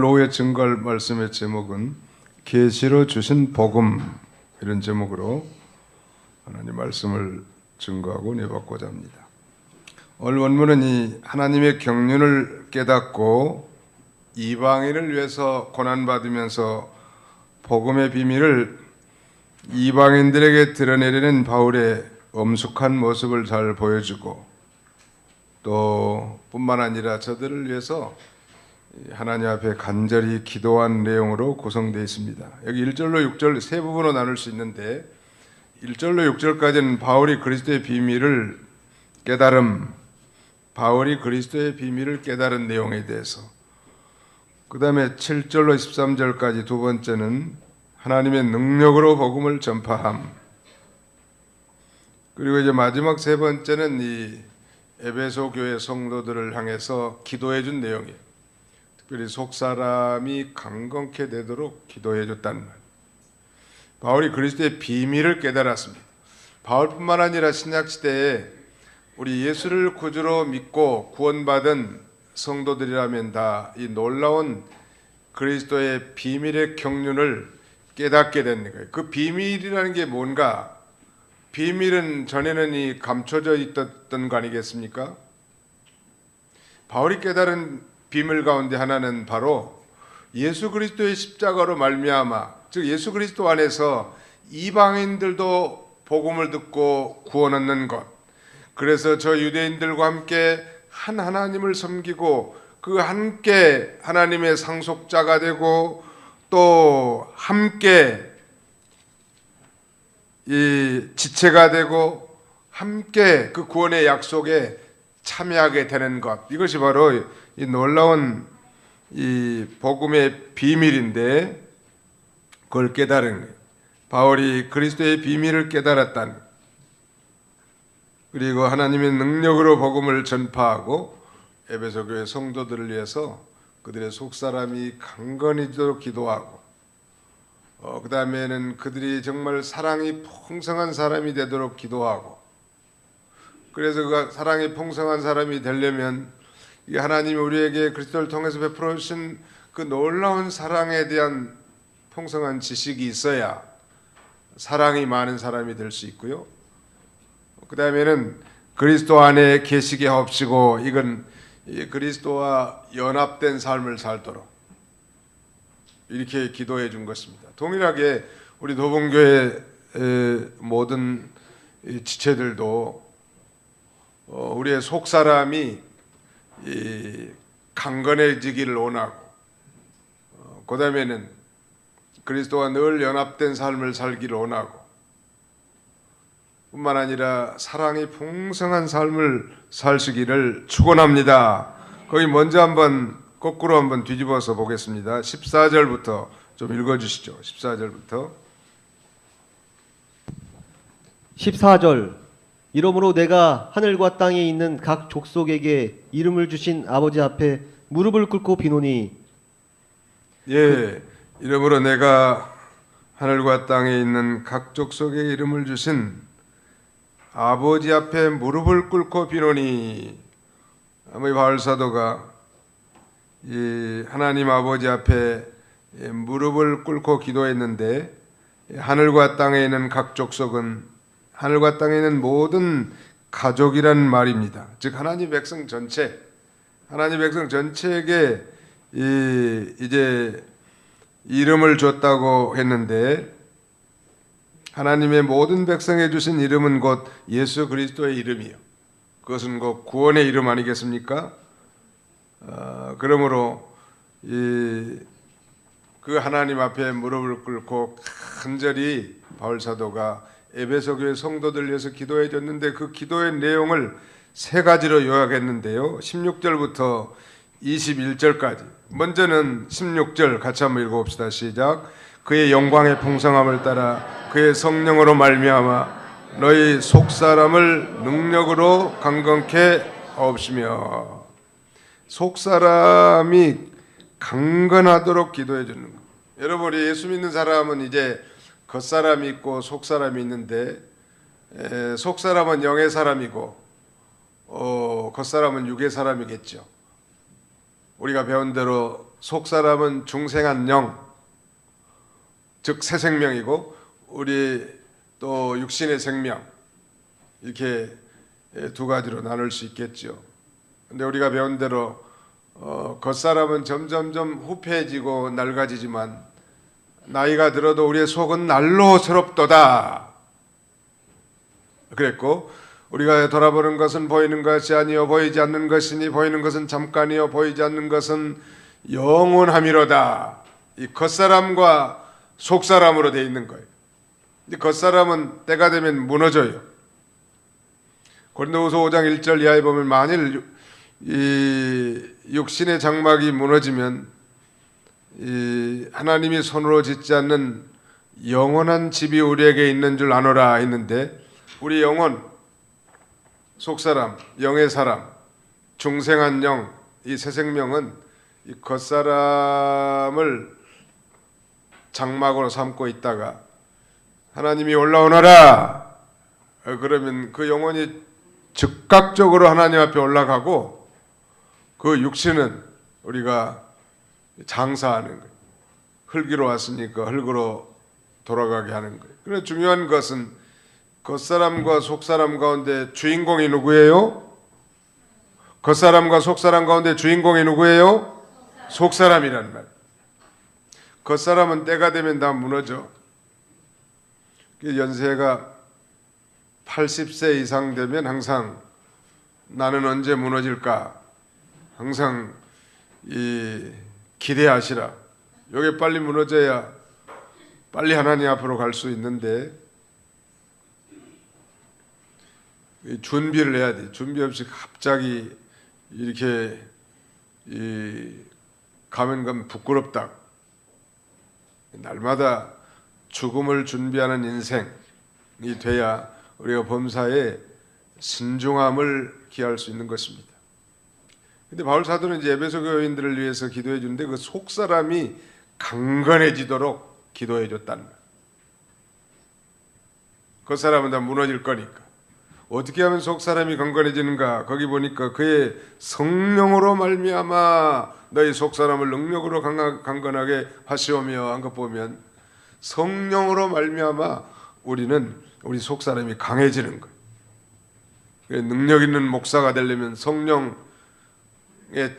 오후에 증거할 말씀의 제목은 계시로 주신 복음, 이런 제목으로 하나님 말씀을 증거하고 내받고자 합니다. 오늘 원문은 이 하나님의 경륜을 깨닫고 이방인을 위해서 고난받으면서 복음의 비밀을 이방인들에게 드러내려는 바울의 엄숙한 모습을 잘 보여주고, 또 뿐만 아니라 저들을 위해서 하나님 앞에 간절히 기도한 내용으로 구성되어 있습니다. 여기 1절로 6절 세 부분으로 나눌 수 있는데, 1절로 6절까지는 바울이 그리스도의 비밀을 바울이 그리스도의 비밀을 깨달은 내용에 대해서, 그 다음에 7절로 13절까지 두 번째는 하나님의 능력으로 복음을 전파함, 그리고 이제 마지막 세 번째는 이 에베소 교회 성도들을 향해서 기도해 준 내용이에요. 특별히 속사람이 강건케 되도록 기도해 줬다는 말. 바울이 그리스도의 비밀을 깨달았습니다. 바울뿐만 아니라 신약시대에 우리 예수를 구주로 믿고 구원받은 성도들이라면 다 이 놀라운 그리스도의 비밀의 경륜을 깨닫게 되는 거예요. 그 비밀이라는 게 뭔가? 비밀은 전에는 이 감춰져 있었던 거 아니겠습니까? 바울이 깨달은 비밀 가운데 하나는 바로 예수 그리스도의 십자가로 말미암아, 즉 예수 그리스도 안에서 이방인들도 복음을 듣고 구원 얻는 것, 그래서 저 유대인들과 함께 한 하나님을 섬기고 그 함께 하나님의 상속자가 되고 또 함께 이 지체가 되고 함께 그 구원의 약속에 참여하게 되는 것, 이것이 바로 이 놀라운 이 복음의 비밀인데, 그걸 깨달은 거예요. 바울이 그리스도의 비밀을 깨달았다는 거예요. 그리고 하나님의 능력으로 복음을 전파하고 에베소 교회 성도들을 위해서 그들의 속사람이 강건해지도록 기도하고, 그 다음에는 그들이 정말 사랑이 풍성한 사람이 되도록 기도하고, 그래서 그 사랑이 풍성한 사람이 되려면 이 하나님이 우리에게 그리스도를 통해서 베풀어 주신 그 놀라운 사랑에 대한 풍성한 지식이 있어야 사랑이 많은 사람이 될 수 있고요. 그 다음에는 그리스도 안에 계시게 하옵시고, 이건 그리스도와 연합된 삶을 살도록 이렇게 기도해 준 것입니다. 동일하게 우리 도봉교회 모든 지체들도 우리의 속사람이 강건해지기를 원하고, 그 다음에는 그리스도와 늘 연합된 삶을 살기를 원하고, 뿐만 아니라 사랑이 풍성한 삶을 사시기를 축원합니다. 거기 먼저 거꾸로 한번 뒤집어서 보겠습니다. 14절부터 좀 읽어주시죠. 14절부터. 14절. 이러므로 내가 하늘과 땅에 있는 각 족속에게 이름을 주신 아버지 앞에 무릎을 꿇고 비노니. 예, 이러므로 내가 하늘과 땅에 있는 각 족속에게 이름을 주신 아버지 앞에 무릎을 꿇고 비노니. 아무리 바울 사도가 이 하나님 아버지 앞에 무릎을 꿇고 기도했는데, 하늘과 땅에 있는 각 족속은 하늘과 땅에 있는 모든 가족이라는 말입니다. 즉 하나님 백성 전체에게 이제 이름을 줬다고 했는데, 하나님의 모든 백성에 주신 이름은 곧 예수 그리스도의 이름이요, 그것은 곧 구원의 이름 아니겠습니까? 그러므로 그 하나님 앞에 무릎을 꿇고 간절히 바울 사도가 에베소 교회 성도들 위해서 기도해 줬는데, 그 기도의 내용을 세 가지로 요약했는데요. 16절부터 21절까지. 먼저는 16절 같이 한번 읽어봅시다. 시작. 그의 영광의 풍성함을 따라 그의 성령으로 말미암아 너희 속사람을 능력으로 강건케 하옵시며. 속사람이 강건하도록 기도해 주는 것. 여러분, 우리 예수 믿는 사람은 이제 겉사람이 있고 속사람이 있는데, 속사람은 영의 사람이고 겉사람은 육의 사람이겠죠. 우리가 배운 대로 속사람은 중생한 영, 즉 새 생명이고 우리 또 육신의 생명, 이렇게 두 가지로 나눌 수 있겠죠. 근데 우리가 배운 대로 겉사람은 점점점 후패해지고 낡아지지만 나이가 들어도 우리의 속은 날로 새롭도다 그랬고, 우리가 돌아보는 것은 보이는 것이 아니요 보이지 않는 것이니 보이는 것은 잠깐이요 보이지 않는 것은 영원함이로다. 이 겉사람과 속사람으로 되어 있는 거예요. 근데 겉사람은 때가 되면 무너져요. 고린도후서 5장 1절 이하에 보면 만일 이 육신의 장막이 무너지면 이 하나님이 손으로 짓지 않는 영원한 집이 우리에게 있는 줄 아노라 했는데, 우리 영혼, 속사람, 영의 사람, 중생한 영, 이 새 생명은 이 겉사람을 장막으로 삼고 있다가 하나님이 올라오너라 그러면 그 영혼이 즉각적으로 하나님 앞에 올라가고, 그 육신은 우리가 장사하는 거예요. 흙으로 왔으니까 흙으로 돌아가게 하는 거예요. 그래서 중요한 것은 겉사람과 속사람 가운데 주인공이 누구예요? 겉사람과 속사람 가운데 주인공이 누구예요? 속사람이란 말. 겉사람은 때가 되면 다 무너져. 연세가 80세 이상 되면 항상 나는 언제 무너질까 항상 기대하시라. 이게 빨리 무너져야 빨리 하나님 앞으로 갈 수 있는데 준비를 해야 돼. 준비 없이 갑자기 이렇게 가면 부끄럽다. 날마다 죽음을 준비하는 인생이 돼야 우리가 범사에 신중함을 기할 수 있는 것입니다. 근데 바울 사도는 이제 에베소 교인들을 위해서 기도해 주는데 그 속사람이 강건해지도록 기도해 줬다는 거예요. 그 사람은 다 무너질 거니까. 어떻게 하면 속사람이 강건해지는가? 거기 보니까 그의 성령으로 말미암아 너희 속사람을 능력으로 강건하게 하시오며 한 것 보면 성령으로 말미암아 우리 속사람이 강해지는 거예요. 능력 있는 목사가 되려면 성령의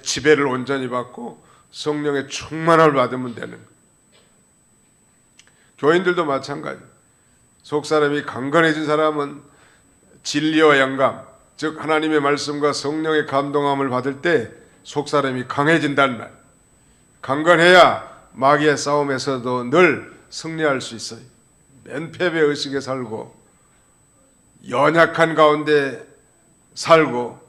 지배를 온전히 받고 성령의 충만함을 받으면 되는 거예요. 교인들도 마찬가지. 속사람이 강건해진 사람은 진리와 영감, 즉 하나님의 말씀과 성령의 감동함을 받을 때 속사람이 강해진다는 말. 강건해야 마귀의 싸움에서도 늘 승리할 수 있어요. 맨패배 의식에 살고 연약한 가운데 살고,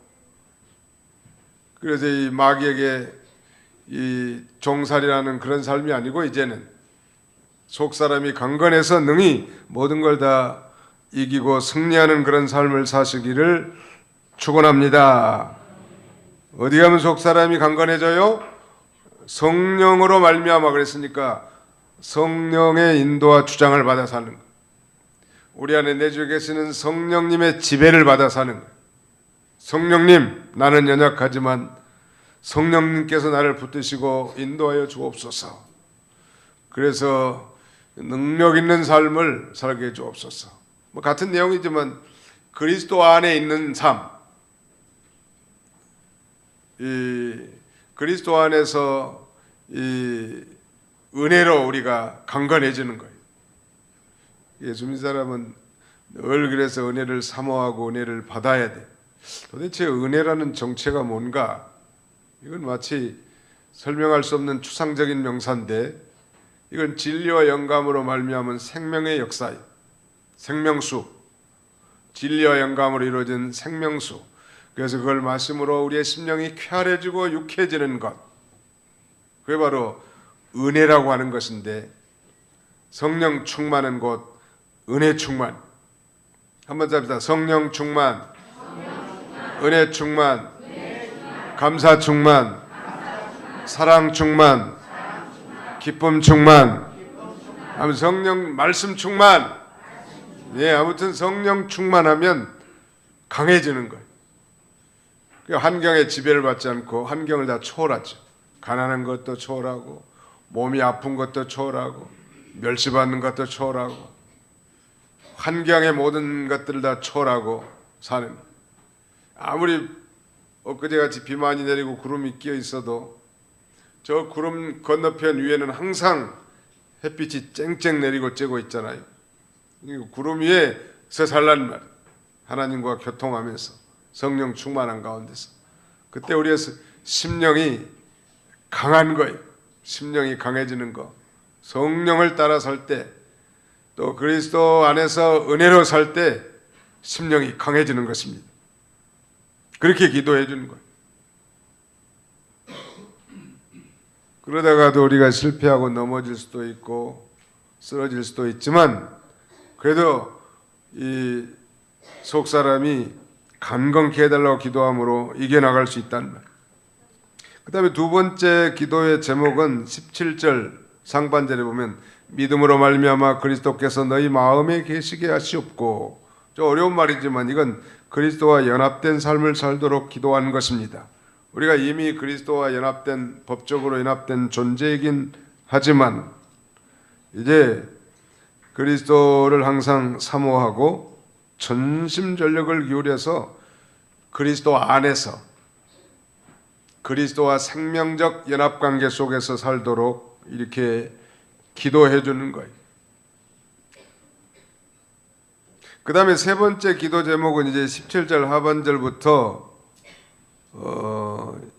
그래서 이 마귀에게 이 종살이라는 그런 삶이 아니고 이제는 속사람이 강건해서 능히 모든 걸 다 이기고 승리하는 그런 삶을 사시기를 축원합니다. 어디 가면 속사람이 강건해져요? 성령으로 말미암아 그랬으니까 성령의 인도와 주장을 받아 사는 거예요. 우리 안에 내주에 계시는 성령님의 지배를 받아 사는 거예요. 성령님, 나는 연약하지만 성령님께서 나를 붙드시고 인도하여 주옵소서. 그래서 능력 있는 삶을 살게 해주옵소서. 같은 내용이지만 그리스도 안에 있는 삶, 이 그리스도 안에서 이 은혜로 우리가 강건해지는 거예요. 예수 믿는 사람은 늘 그래서 은혜를 사모하고 은혜를 받아야 돼. 도대체 은혜라는 정체가 뭔가? 이건 마치 설명할 수 없는 추상적인 명사인데 이건 진리와 영감으로 말미암은 생명의 역사예요. 생명수, 진리와 영감으로 이루어진 생명수. 그래서 그걸 마심으로 우리의 심령이 쾌활해지고 유쾌해지는 것, 그게 바로 은혜라고 하는 것인데, 성령 충만은 곧 은혜 충만. 한번 잡시다. 성령 충만, 은혜 충만, 감사 충만, 사랑 충만, 기쁨 충만, 성령 말씀 충만. 예, 아무튼 성령 충만하면 강해지는 거예요. 환경의 지배를 받지 않고 환경을 다 초월하죠. 가난한 것도 초월하고 몸이 아픈 것도 초월하고 멸시받는 것도 초월하고 환경의 모든 것들을 다 초월하고 사는, 아무리 엊그제같이 비 많이 내리고 구름이 끼어 있어도 저 구름 건너편 위에는 항상 햇빛이 쨍쨍 내리고 쬐고 있잖아요. 구름 위에서 살란 말, 하나님과 교통하면서 성령 충만한 가운데서 그때 우리의 심령이 강한 거예요. 심령이 강해지는 거, 성령을 따라 살 때, 또 그리스도 안에서 은혜로 살 때 심령이 강해지는 것입니다. 그렇게 기도해 주는 거예요. 그러다가도 우리가 실패하고 넘어질 수도 있고 쓰러질 수도 있지만 그래도 이 속 사람이 강건케 해달라고 기도함으로 이겨나갈 수 있다는 말. 그 다음에 두 번째 기도의 제목은 17절 상반절에 보면 믿음으로 말미암아 그리스도께서 너희 마음에 계시게 하시옵고, 좀 어려운 말이지만 이건 그리스도와 연합된 삶을 살도록 기도하는 것입니다. 우리가 이미 그리스도와 연합된, 법적으로 연합된 존재이긴 하지만 이제 그리스도를 항상 사모하고 전심전력을 기울여서 그리스도 안에서 그리스도와 생명적 연합관계 속에서 살도록 이렇게 기도해 주는 거예요. 그 다음에 세 번째 기도 제목은 이제 17절 하반절부터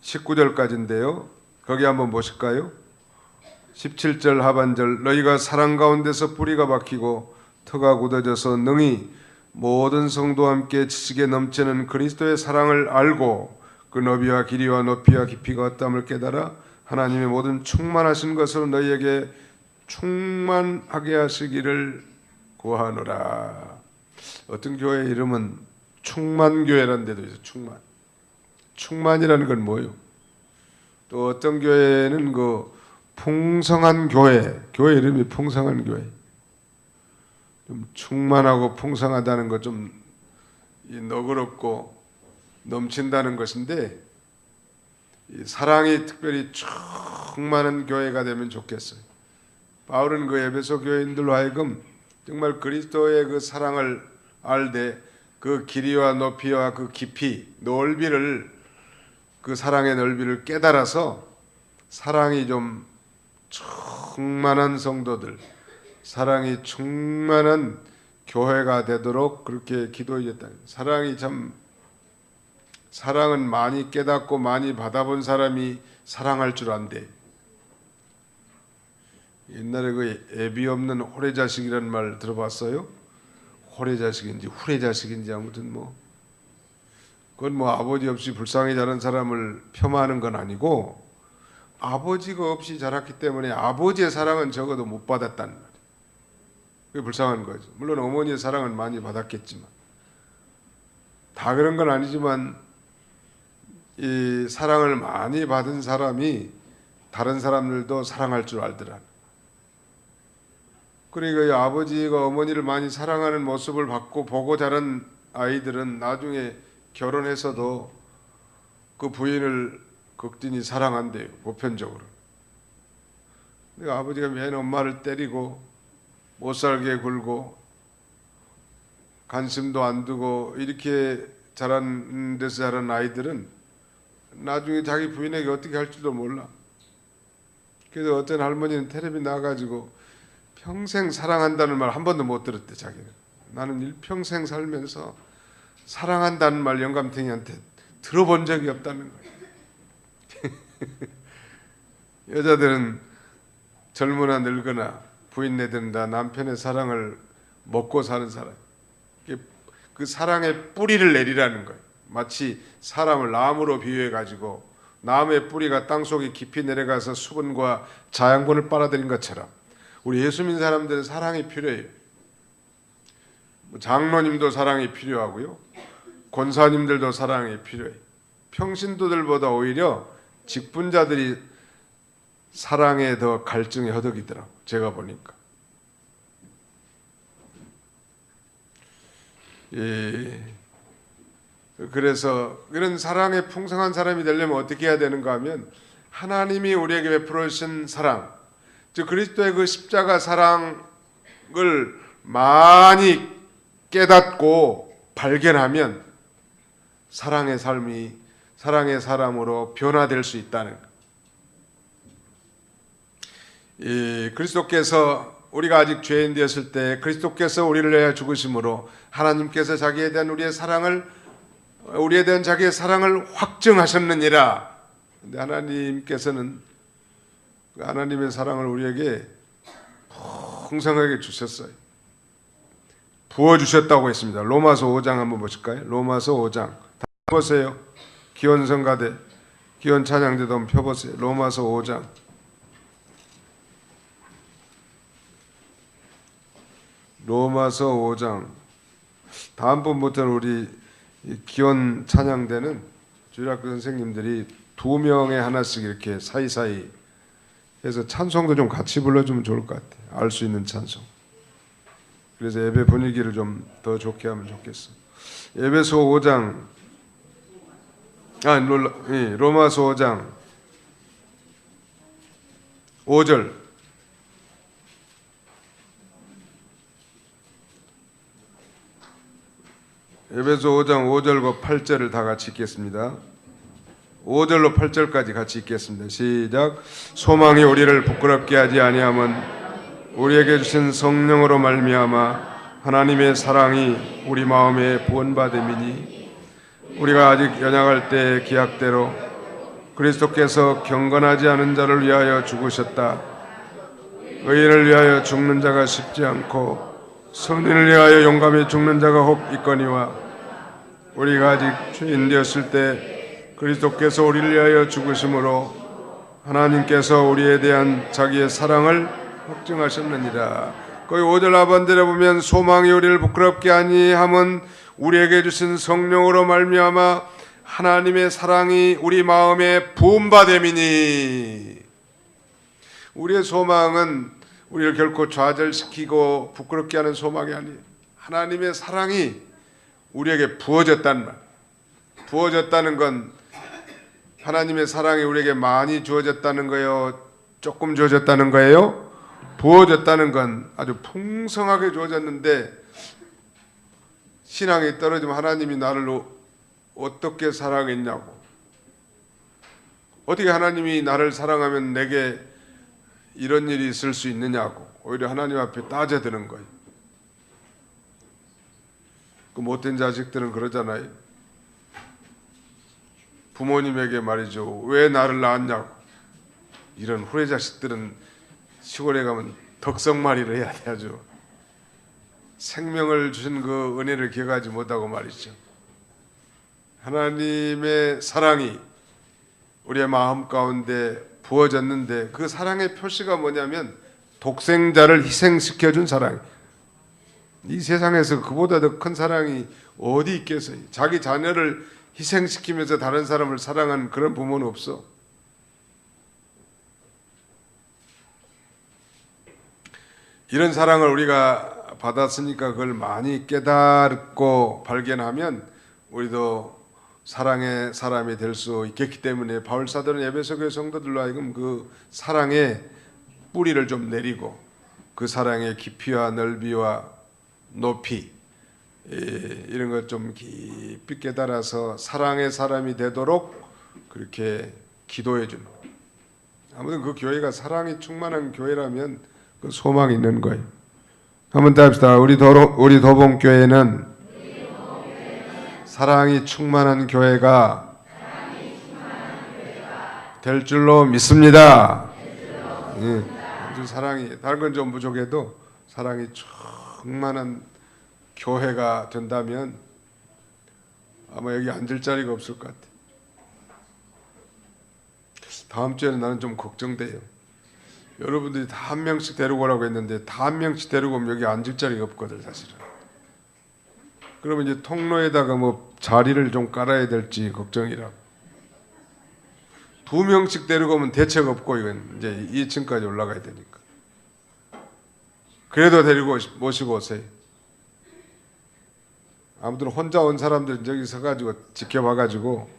19절까지인데요. 거기 한번 보실까요? 17절 하반절, 너희가 사랑 가운데서 뿌리가 박히고 터가 굳어져서 능히 모든 성도와 함께 지식에 넘치는 그리스도의 사랑을 알고 그 너비와 길이와 높이와 깊이가 어떠함을 깨달아 하나님의 모든 충만하신 것으로 너희에게 충만하게 하시기를 구하노라. 어떤 교회 이름은 충만교회라는 데도 있어요. 충만이라는 건 뭐예요? 또 어떤 교회는 그 풍성한 교회 이름이 풍성한 교회. 좀 충만하고 풍성하다는 거 좀 너그럽고 넘친다는 것인데, 사랑이 특별히 충만한 교회가 되면 좋겠어요. 바울은 그 에베소 교인들로 하여금 정말 그리스도의 그 사랑을 알되 그 길이와 높이와 그 깊이, 넓이를, 그 사랑의 넓이를 깨달아서 사랑이 좀 충만한 성도들, 사랑이 충만한 교회가 되도록 그렇게 기도했다. 사랑은 많이 깨닫고 많이 받아본 사람이 사랑할 줄 안돼. 옛날에 그 애비 없는 호래자식이라는 말 들어봤어요? 호래자식인지 후래자식인지 아무튼 그건 아버지 없이 불쌍히 자란 사람을 폄하하는 건 아니고, 아버지가 없이 자랐기 때문에 아버지의 사랑은 적어도 못 받았다는 말이에요. 그게 불쌍한 거죠. 물론 어머니의 사랑은 많이 받았겠지만, 다 그런 건 아니지만 이 사랑을 많이 받은 사람이 다른 사람들도 사랑할 줄 알더라. 그러니까 이 아버지가 어머니를 많이 사랑하는 모습을 보고 자란 아이들은 나중에 결혼해서도 그 부인을 극진히 사랑한대요. 보편적으로. 그러니까 아버지가 맨 엄마를 때리고 못살게 굴고 관심도 안 두고 이렇게 자란 데서 자란 아이들은 나중에 자기 부인에게 어떻게 할지도 몰라. 그래서 어떤 할머니는 텔레비 나가지고 평생 사랑한다는 말 한 번도 못 들었대. 자기는. 나는 일평생 살면서 사랑한다는 말 영감탱이한테 들어본 적이 없다는 거예요. 여자들은 젊으나 늙으나 부인네들은 다 남편의 사랑을 먹고 사는 사람. 그 사랑의 뿌리를 내리라는 거예요. 마치 사람을 나무로 비유해 가지고 나무의 뿌리가 땅속에 깊이 내려가서 수분과 자양분을 빨아들인 것처럼 우리 예수 믿는 사람들은 사랑이 필요해요. 장로님도 사랑이 필요하고요, 권사님들도 사랑이 필요해요. 평신도들보다 오히려 직분자들이 사랑에 더 갈증이 허덕이더라고, 제가 보니까. 그래서 이런 사랑에 풍성한 사람이 되려면 어떻게 해야 되는가 하면 하나님이 우리에게 베풀어 주신 사랑, 즉 그리스도의 그 십자가 사랑을 많이 깨닫고 발견하면 사랑의 삶이 사랑의 사람으로 변화될 수 있다는 것. 이 그리스도께서 우리가 아직 죄인 되었을 때 그리스도께서 우리를 위하여 죽으심으로 하나님께서 자기에 대한 우리에 대한 자기의 사랑을 확증하셨느니라. 근데 하나님께서는 하나님의 사랑을 우리에게 풍성하게 주셨어요. 부어주셨다고 했습니다. 로마서 5장 한번 보실까요? 로마서 5장 다 보세요. 기원 성가대, 기원 찬양대도 한번 펴보세요. 로마서 5장. 로마서 5장. 다음번부터는 우리 기원 찬양대는 주일학교 선생님들이 2명에 하나씩 이렇게 사이사이 해서 찬송도 좀 같이 불러주면 좋을 것 같아요. 알 수 있는 찬송. 그래서 예배 분위기를 좀 더 좋게 하면 좋겠어. 에베소 5장, 로마서 5장 5절. 에베소 5장 5절과 8절을 다 같이 읽겠습니다. 5절로 8절까지 같이 읽겠습니다. 시작. 소망이 우리를 부끄럽게 하지 아니함은 우리에게 주신 성령으로 말미암아 하나님의 사랑이 우리 마음에 부은바됨이니 우리가 아직 연약할 때 기약대로 그리스도께서 경건하지 않은 자를 위하여 죽으셨다. 의인을 위하여 죽는 자가 쉽지 않고 선인을 위하여 용감히 죽는 자가 혹 있거니와 우리가 아직 죄인 되었을 때 그리스도께서 우리를 위하여 죽으심으로 하나님께서 우리에 대한 자기의 사랑을 확증하셨느니라. 거기 5절 하반절에 보면 소망이 우리를 부끄럽게 하니 함은 우리에게 주신 성령으로 말미암아 하나님의 사랑이 우리 마음에 부음바됨이니. 우리의 소망은 우리를 결코 좌절시키고 부끄럽게 하는 소망이 아니에요. 하나님의 사랑이 우리에게 부어졌단 말. 부어졌다는 건 하나님의 사랑이 우리에게 많이 주어졌다는 거예요? 조금 주어졌다는 거예요? 부어졌다는 건 아주 풍성하게 주어졌는데 신앙이 떨어지면 하나님이 나를 어떻게 사랑했냐고. 어떻게 하나님이 나를 사랑하면 내게 이런 일이 있을 수 있느냐고 오히려 하나님 앞에 따져드는 거예요. 그 못된 자식들은 그러잖아요. 부모님에게 말이죠. 왜 나를 낳았냐고. 이런 후레 자식들은 시골에 가면 덕성말이를 해야 돼야죠. 생명을 주신 그 은혜를 기억하지 못하고 말이죠. 하나님의 사랑이 우리의 마음 가운데 부어졌는데 그 사랑의 표시가 뭐냐면 독생자를 희생시켜준 사랑. 이 세상에서 그보다 더 큰 사랑이 어디 있겠어요. 자기 자녀를 희생시키면서 다른 사람을 사랑하는 그런 부모는 없어. 이런 사랑을 우리가 받았으니까 그걸 많이 깨닫고 발견하면 우리도 사랑의 사람이 될 수 있겠기 때문에 바울 사도는 에베소 교회 성도들로 하여금 그 사랑의 뿌리를 좀 내리고 그 사랑의 깊이와 넓이와 높이 이런 것 좀 깊이 깨달아서 사랑의 사람이 되도록 그렇게 기도해 주는 거예요. 아무튼 그 교회가 사랑이 충만한 교회라면 그 소망이 있는 거예요. 한번 더 합시다. 우리 도봉교회는 사랑이 충만한 교회가 될 줄로 믿습니다. 아주 사랑이 다른 건 좀 부족해도 사랑이 충만한 교회가 된다면 아마 여기 앉을 자리가 없을 것 같아요. 다음 주에는 나는 좀 걱정돼요. 여러분들이 다 한 명씩 데리고 오라고 했는데 다 한 명씩 데리고 오면 여기 앉을 자리가 없거든 사실은. 그러면 이제 통로에다가 뭐 자리를 좀 깔아야 될지 걱정이라고. 2명씩 데리고 오면 대책 없고 이건 이제 2층까지 올라가야 되니까. 그래도 데리고 모시고 오세요. 아무튼 혼자 온 사람들은 저기 서가지고 지켜봐가지고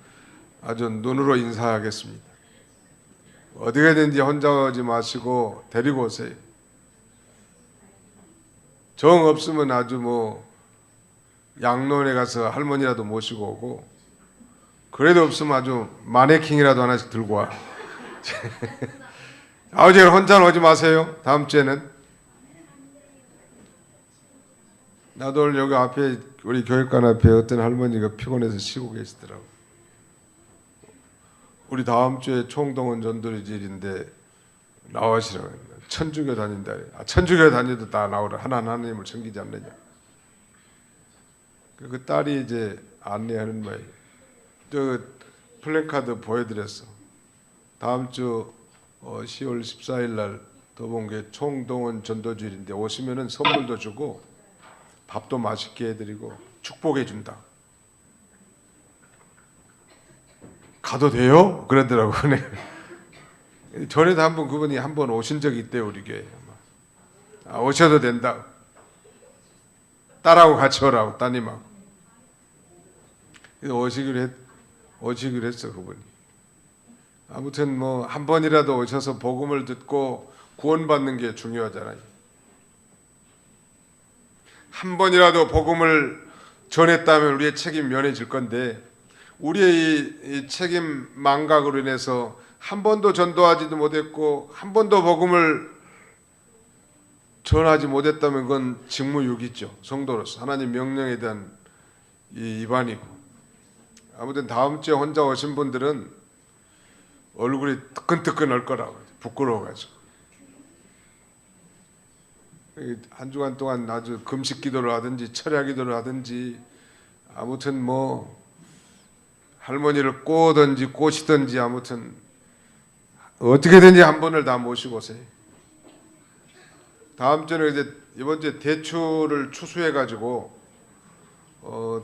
아주 눈으로 인사하겠습니다. 어떻게든지 혼자 오지 마시고 데리고 오세요. 정 없으면 아주 뭐 양로원에 가서 할머니라도 모시고 오고, 그래도 없으면 아주 마네킹이라도 하나씩 들고 와. 아버지는 혼자 오지 마세요. 다음 주에는. 나도 오늘 여기 앞에 우리 교육관 앞에 어떤 할머니가 피곤해서 쉬고 계시더라고. 우리 다음 주에 총동원 전도리질인데 나오시라고 했나. 천주교 다닌다. 천주교 다녀도 다 나오라. 하나님을 섬기지 않느냐. 그 딸이 이제 안내하는 말이에요. 저 플랜카드 보여드렸어. 다음 주 10월 14일 날 도봉교회 총동원 전도주일인데 오시면은 선물도 주고 밥도 맛있게 해드리고 축복해 준다. 가도 돼요? 그러더라고. 전에도 한번 그분이 한번 오신 적이 있대요, 우리 교회에. 오셔도 된다. 딸하고 같이 오라고, 따님하고. 오시기로 했어, 그분이. 아무튼 뭐 한 번이라도 오셔서 복음을 듣고 구원받는 게 중요하잖아요. 한 번이라도 복음을 전했다면 우리의 책임 면해질 건데, 우리의 이 책임 망각으로 인해서 한 번도 전도하지도 못했고 한 번도 복음을 전하지 못했다면 그건 직무유기죠. 성도로서 하나님 명령에 대한 위반이고. 아무튼 다음 주에 혼자 오신 분들은 얼굴이 뜨끈뜨끈할 거라고, 부끄러워가지고. 한 주간 동안 아주 금식 기도를 하든지 철야 기도를 하든지, 아무튼 뭐 할머니를 꼬든지 꼬시든지, 아무튼 어떻게든지 한 번을 다 모시고 오세요. 다음 주는 이제 이번 주에 대추를 추수해 가지고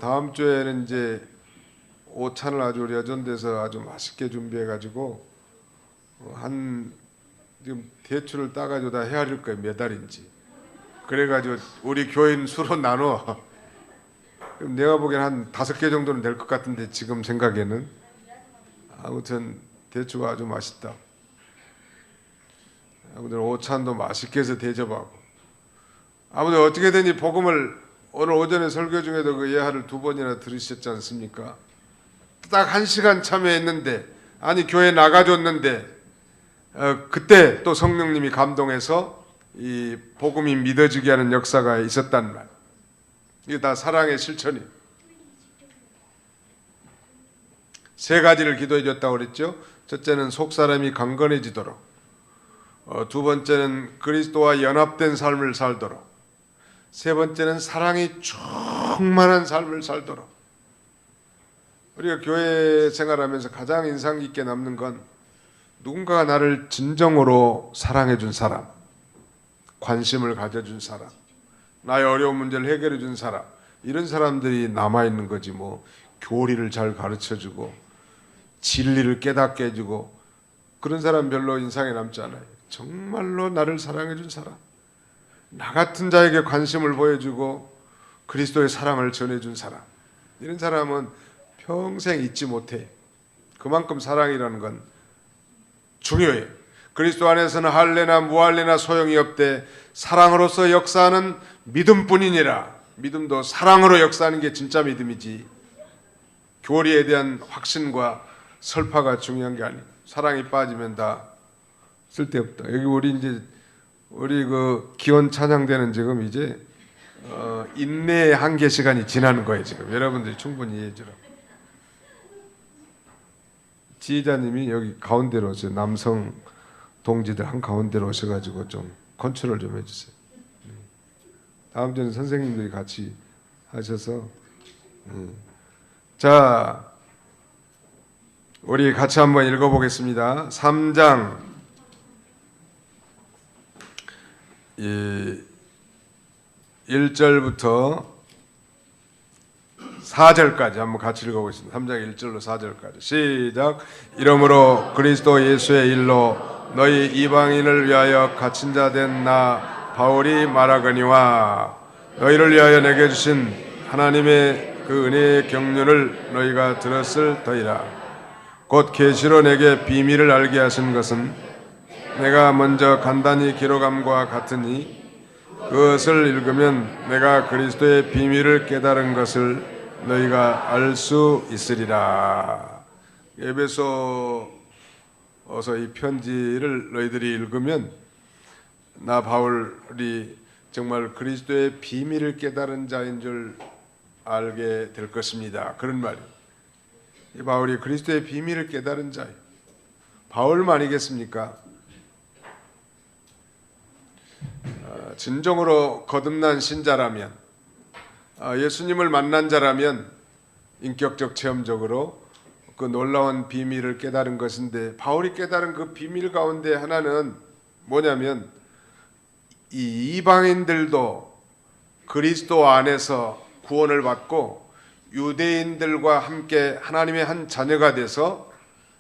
다음 주에는 이제 오찬을 아주 우리 여전대에서 아주 맛있게 준비해 가지고 지금 대추를 따가지고 다 헤아릴 거예요. 몇 알인지. 그래가지고 우리 교인 수로 나눠. 그럼 내가 보기엔 한 5개 정도는 될 것 같은데, 지금 생각에는. 아무튼 대추가 아주 맛있다. 아무튼 오찬도 맛있게 해서 대접하고. 아무튼 어떻게든지 복음을, 오늘 오전에 설교 중에도 그 예화를 2번이나 들으셨지 않습니까? 딱 1시간 참여했는데, 아니 교회 나가줬는데, 그때 또 성령님이 감동해서 이 복음이 믿어지게 하는 역사가 있었단 말. 이게 다 사랑의 실천이. 3가지를 기도해 줬다고 그랬죠. 첫째는 속사람이 강건해지도록, 2번째는 그리스도와 연합된 삶을 살도록, 3번째는 사랑이 충만한 삶을 살도록. 우리가 교회 생활하면서 가장 인상 깊게 남는 건 누군가가 나를 진정으로 사랑해 준 사람, 관심을 가져준 사람, 나의 어려운 문제를 해결해 준 사람, 이런 사람들이 남아있는 거지. 뭐 교리를 잘 가르쳐주고 진리를 깨닫게 해주고 그런 사람 별로 인상에 남지 않아요. 정말로 나를 사랑해 준 사람, 나 같은 자에게 관심을 보여주고 그리스도의 사랑을 전해준 사람, 이런 사람은 평생 잊지 못해요. 그만큼 사랑이라는 건 중요해요. 그리스도 안에서는 할례나 무할례나 소용이 없되 사랑으로서 역사하는 믿음뿐이니라. 믿음도 사랑으로 역사하는 게 진짜 믿음이지, 교리에 대한 확신과 설파가 중요한 게 아니고, 사랑이 빠지면 다 쓸데없다. 여기 우리 그 기원 찬양되는 지금 이제 인내의 한계 시간이 지나는 거예요. 지금 여러분들이 충분히 이해해 주라고. 지휘자님이 여기 가운데로 오세요. 남성 동지들 한 가운데로 오셔가지고 좀 컨트롤 좀 해주세요. 다음 주에는 선생님들이 같이 하셔서. 자, 우리 같이 한번 읽어보겠습니다. 3장 1절부터 4절까지 한번 같이 읽어보겠습니다. 3장 1절로 4절까지 시작. 이러므로 그리스도 예수의 일로 너희 이방인을 위하여 갇힌 자 된 나 바울이 말하거니와, 너희를 위하여 내게 주신 하나님의 그 은혜의 경륜을 너희가 들었을 터이라. 곧 계시로 내게 비밀을 알게 하신 것은 내가 먼저 간단히 기록함과 같으니 그것을 읽으면 내가 그리스도의 비밀을 깨달은 것을 너희가 알 수 있으리라. 에베소서 이 편지를 너희들이 읽으면 나 바울이 정말 그리스도의 비밀을 깨달은 자인 줄 알게 될 것입니다. 그런 말이에요. 이 바울이 그리스도의 비밀을 깨달은 자예요. 바울만이겠습니까? 진정으로 거듭난 신자라면, 예수님을 만난 자라면 인격적 체험적으로 그 놀라운 비밀을 깨달은 것인데, 바울이 깨달은 그 비밀 가운데 하나는 뭐냐면 이 이방인들도 그리스도 안에서 구원을 받고 유대인들과 함께 하나님의 한 자녀가 돼서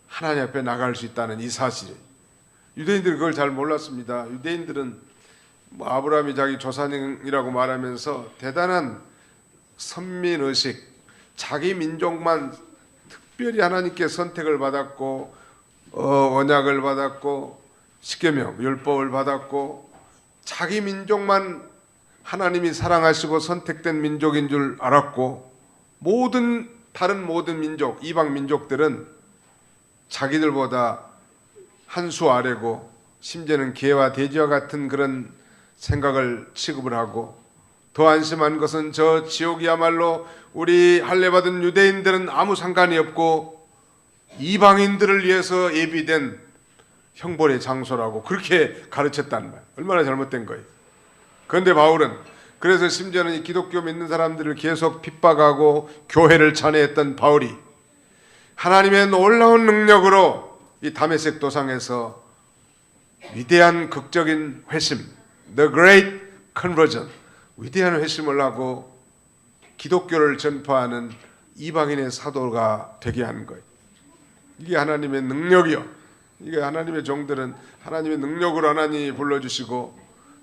하나님 앞에 나갈 수 있다는 이 사실이에요. 유대인들은 그걸 잘 몰랐습니다. 유대인들은 아브라함이 자기 조상이라고 말하면서 대단한 선민의식, 자기 민족만 특별히 하나님께 선택을 받았고 언약을 받았고 십계명, 율법을 받았고 자기 민족만 하나님이 사랑하시고 선택된 민족인 줄 알았고, 다른 모든 민족, 이방 민족들은 자기들보다 한 수 아래고 심지어는 개와 돼지와 같은 그런 생각을 취급을 하고, 더 안심한 것은 저 지옥이야말로 우리 할례받은 유대인들은 아무 상관이 없고 이방인들을 위해서 예비된 형벌의 장소라고 그렇게 가르쳤다는 말. 얼마나 잘못된 거예요. 그런데 바울은 그래서 심지어는 이 기독교 믿는 사람들을 계속 핍박하고 교회를 찬해했던 바울이 하나님의 놀라운 능력으로 이 다메섹 도상에서 위대한 극적인 회심, The Great Conversion, 위대한 회심을 하고 기독교를 전파하는 이방인의 사도가 되게 한 거예요. 이게 하나님의 능력이요. 이게 하나님의 종들은 하나님의 능력으로 하나님이 불러주시고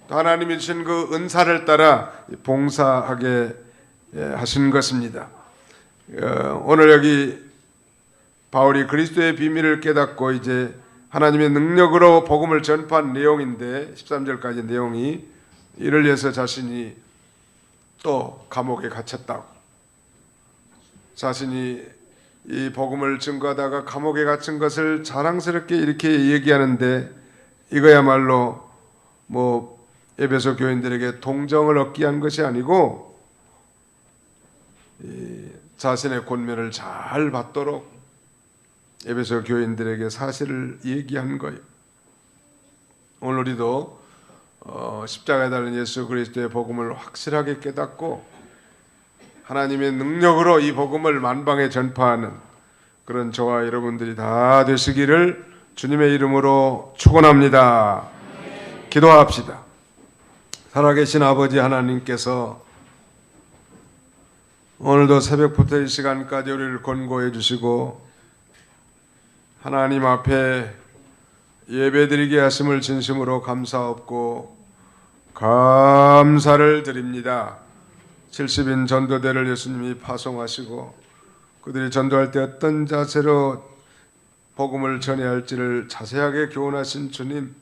또 하나님이 주신 그 은사를 따라 봉사하게 하신 것입니다. 오늘 여기 바울이 그리스도의 비밀을 깨닫고 이제 하나님의 능력으로 복음을 전파한 내용인데 13절까지 내용이 이를 위해서 자신이 또 감옥에 갇혔다고, 자신이 이 복음을 증거하다가 감옥에 갇힌 것을 자랑스럽게 이렇게 얘기하는데, 이거야말로 에베소 교인들에게 동정을 얻기 위한 것이 아니고 자신의 권면을 잘 받도록 에베소 교인들에게 사실을 얘기한 거예요. 오늘 우리도 십자가에 달린 예수 그리스도의 복음을 확실하게 깨닫고 하나님의 능력으로 이 복음을 만방에 전파하는 그런 저와 여러분들이 다 되시기를 주님의 이름으로 축원합니다. 기도합시다. 살아계신 아버지 하나님께서 오늘도 새벽부터 이 시간까지 우리를 권고해 주시고 하나님 앞에 예배드리게 하심을 진심으로 감사하고 감사를 드립니다. 70인 전도대를 예수님이 파송하시고 그들이 전도할 때 어떤 자세로 복음을 전해야 할지를 자세하게 교훈하신 주님,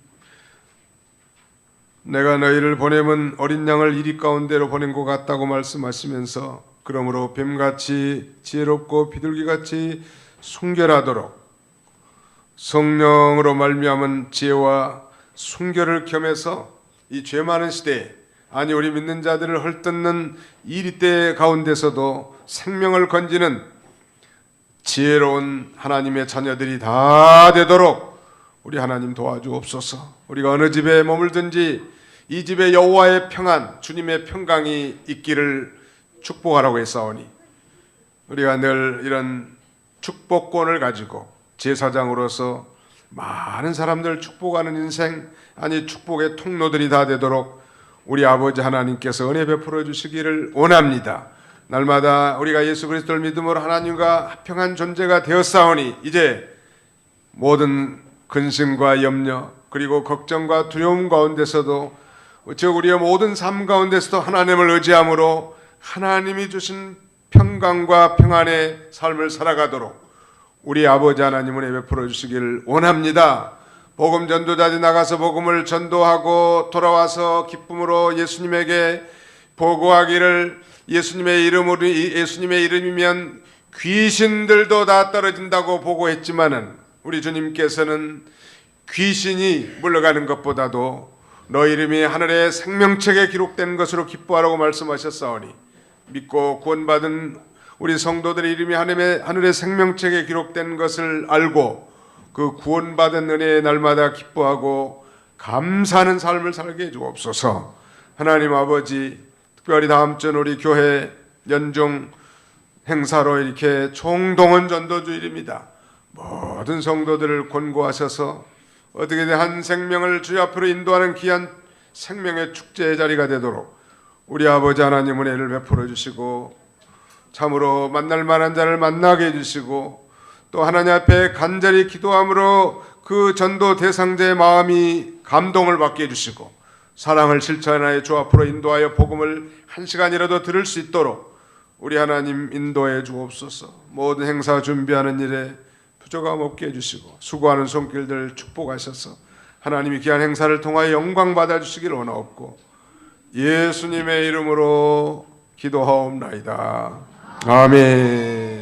내가 너희를 보내면 어린 양을 이리 가운데로 보낸 것 같다고 말씀하시면서 그러므로 뱀같이 지혜롭고 비둘기같이 순결하도록 성령으로 말미암은 지혜와 순결을 겸해서 이 죄 많은 시대에, 아니 우리 믿는 자들을 헐뜯는 이 시대 가운데서도 생명을 건지는 지혜로운 하나님의 자녀들이 다 되도록 우리 하나님 도와주옵소서. 우리가 어느 집에 머물든지 이 집에 여호와의 평안, 주님의 평강이 있기를 축복하라고 했사오니 우리가 늘 이런 축복권을 가지고 제사장으로서 많은 사람들 축복하는 인생, 아니 축복의 통로들이 다 되도록 우리 아버지 하나님께서 은혜 베풀어 주시기를 원합니다. 날마다 우리가 예수 그리스도를 믿음으로 하나님과 합평한 존재가 되었사오니 이제 모든 근심과 염려 그리고 걱정과 두려움 가운데서도 즉 우리의 모든 삶 가운데서도 하나님을 의지함으로 하나님이 주신 평강과 평안의 삶을 살아가도록 우리 아버지 하나님은 베풀어 주시기를 원합니다. 복음 전도자들이 나가서 복음을 전도하고 돌아와서 기쁨으로 예수님에게 보고하기를, 예수님의 이름이면 귀신들도 다 떨어진다고 보고했지만은 우리 주님께서는 귀신이 물러가는 것보다도 너 이름이 하늘의 생명책에 기록된 것으로 기뻐하라고 말씀하셨사오니, 믿고 구원받은 우리 성도들의 이름이 하늘의 생명책에 기록된 것을 알고 그 구원받은 은혜의 날마다 기뻐하고 감사하는 삶을 살게 해주옵소서. 하나님 아버지, 특별히 다음 주 우리 교회 연중 행사로 이렇게 총동원 전도주일입니다. 모든 성도들을 권고하셔서 어떻게든 한 생명을 주의 앞으로 인도하는 귀한 생명의 축제의 자리가 되도록 우리 아버지 하나님 은혜를 베풀어 주시고, 참으로 만날 만한 자를 만나게 해주시고, 또 하나님 앞에 간절히 기도함으로 그 전도 대상자의 마음이 감동을 받게 해주시고, 사랑을 실천하여 주 앞으로 인도하여 복음을 한 시간이라도 들을 수 있도록 우리 하나님 인도해 주옵소서. 모든 행사 준비하는 일에 부족함 없게 해주시고, 수고하는 손길들 축복하셔서 하나님이 귀한 행사를 통하여 영광 받아주시기를 원하옵고, 예수님의 이름으로 기도하옵나이다. 아멘.